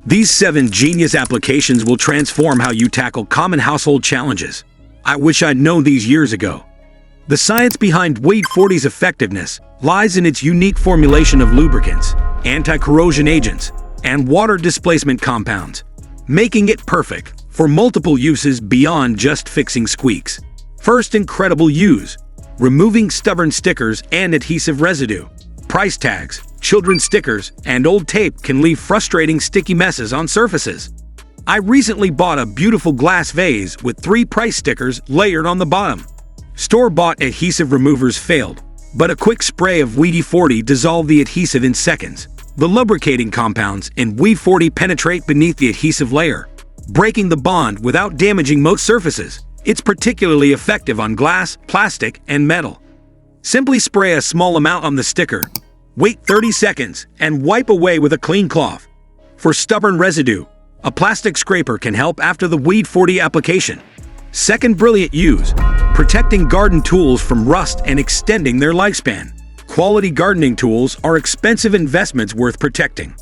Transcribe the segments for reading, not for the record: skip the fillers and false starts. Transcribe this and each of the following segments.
These 7 genius applications will transform how you tackle common household challenges. I wish I'd known these years ago. The science behind WD-40's effectiveness lies in its unique formulation of lubricants, anti-corrosion agents, and water displacement compounds, making it perfect for multiple uses beyond just fixing squeaks. First, incredible use: removing stubborn stickers and adhesive residue. Price tags, children's stickers, and old tape can leave frustrating sticky messes on surfaces. I recently bought a beautiful glass vase with 3 price stickers layered on the bottom. Store-bought adhesive removers failed, but a quick spray of WD-40 dissolved the adhesive in seconds. The lubricating compounds in WD-40 penetrate beneath the adhesive layer, breaking the bond without damaging most surfaces. It's particularly effective on glass, plastic, and metal. Simply spray a small amount on the sticker, wait 30 seconds, and wipe away with a clean cloth. For stubborn residue, a plastic scraper can help after the WD-40 application. Second brilliant use: protecting garden tools from rust and extending their lifespan. Quality gardening tools are expensive investments worth protecting.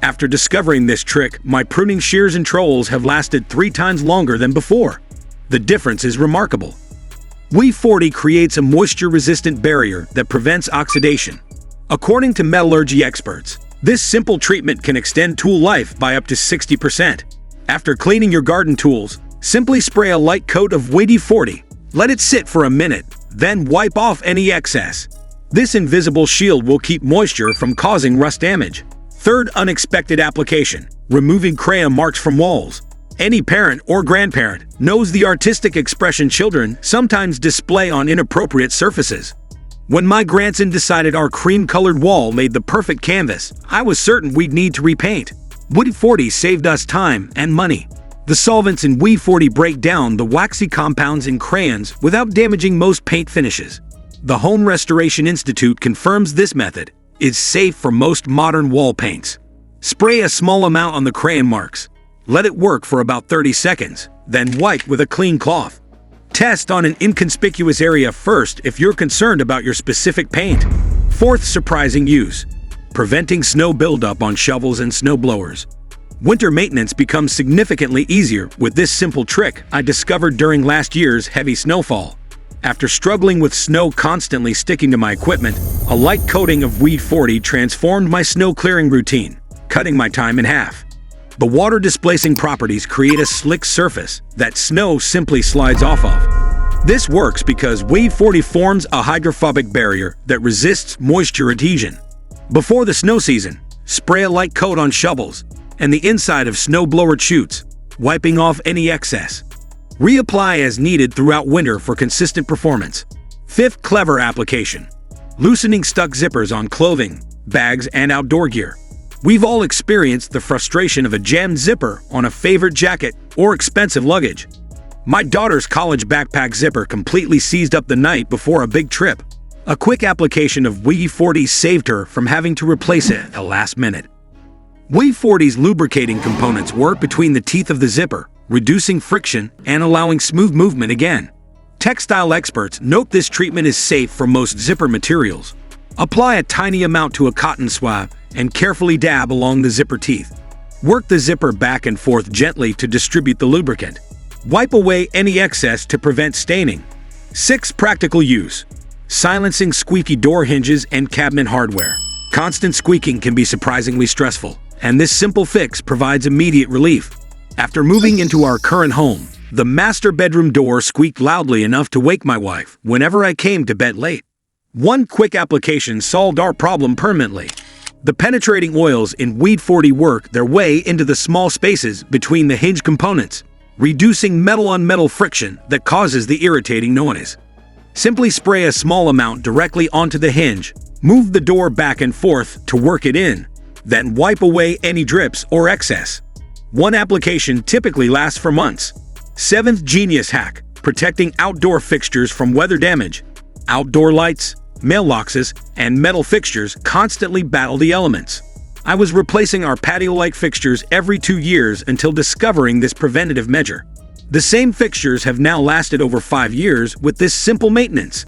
After discovering this trick, my pruning shears and trowels have lasted 3 times longer than before. The difference is remarkable. WD-40 creates a moisture-resistant barrier that prevents oxidation. According to metallurgy experts, this simple treatment can extend tool life by up to 60%. After cleaning your garden tools, simply spray a light coat of WD-40. Let it sit for a minute, then wipe off any excess. This invisible shield will keep moisture from causing rust damage. Third unexpected application: removing crayon marks from walls. Any parent or grandparent knows the artistic expression children sometimes display on inappropriate surfaces. When my grandson decided our cream-colored wall made the perfect canvas, I was certain we'd need to repaint. WD-40 saved us time and money. The solvents in WD-40 break down the waxy compounds in crayons without damaging most paint finishes. The Home Restoration Institute confirms this method is safe for most modern wall paints. Spray a small amount on the crayon marks. Let it work for about 30 seconds, then wipe with a clean cloth. Test on an inconspicuous area first if you're concerned about your specific paint. Fourth surprising use: preventing snow buildup on shovels and snowblowers. Winter maintenance becomes significantly easier with this simple trick I discovered during last year's heavy snowfall. After struggling with snow constantly sticking to my equipment, a light coating of WD-40 transformed my snow clearing routine, cutting my time in half. The water-displacing properties create a slick surface that snow simply slides off of. This works because WD-40 forms a hydrophobic barrier that resists moisture adhesion. Before the snow season, spray a light coat on shovels and the inside of snowblower chutes, wiping off any excess. Reapply as needed throughout winter for consistent performance. Fifth clever application: loosening stuck zippers on clothing, bags, and outdoor gear. We've all experienced the frustration of a jammed zipper on a favorite jacket or expensive luggage. My daughter's college backpack zipper completely seized up the night before a big trip. A quick application of WD-40 saved her from having to replace it at the last minute. WD-40's lubricating components work between the teeth of the zipper, reducing friction and allowing smooth movement again. Textile experts note this treatment is safe for most zipper materials. Apply a tiny amount to a cotton swab and carefully dab along the zipper teeth. Work the zipper back and forth gently to distribute the lubricant. Wipe away any excess to prevent staining. 6. Practical use: silencing squeaky door hinges and cabinet hardware. Constant squeaking can be surprisingly stressful, and this simple fix provides immediate relief. After moving into our current home, the master bedroom door squeaked loudly enough to wake my wife whenever I came to bed late. One quick application solved our problem permanently. The penetrating oils in WD-40 work their way into the small spaces between the hinge components, reducing metal-on-metal friction that causes the irritating noise. Simply spray a small amount directly onto the hinge, move the door back and forth to work it in, then wipe away any drips or excess. One application typically lasts for months. 7th genius hack: protecting outdoor fixtures from weather damage. Outdoor lights, mailboxes, and metal fixtures constantly battle the elements. I was replacing our patio-like fixtures every 2 years until discovering this preventative measure. The same fixtures have now lasted over 5 years with this simple maintenance.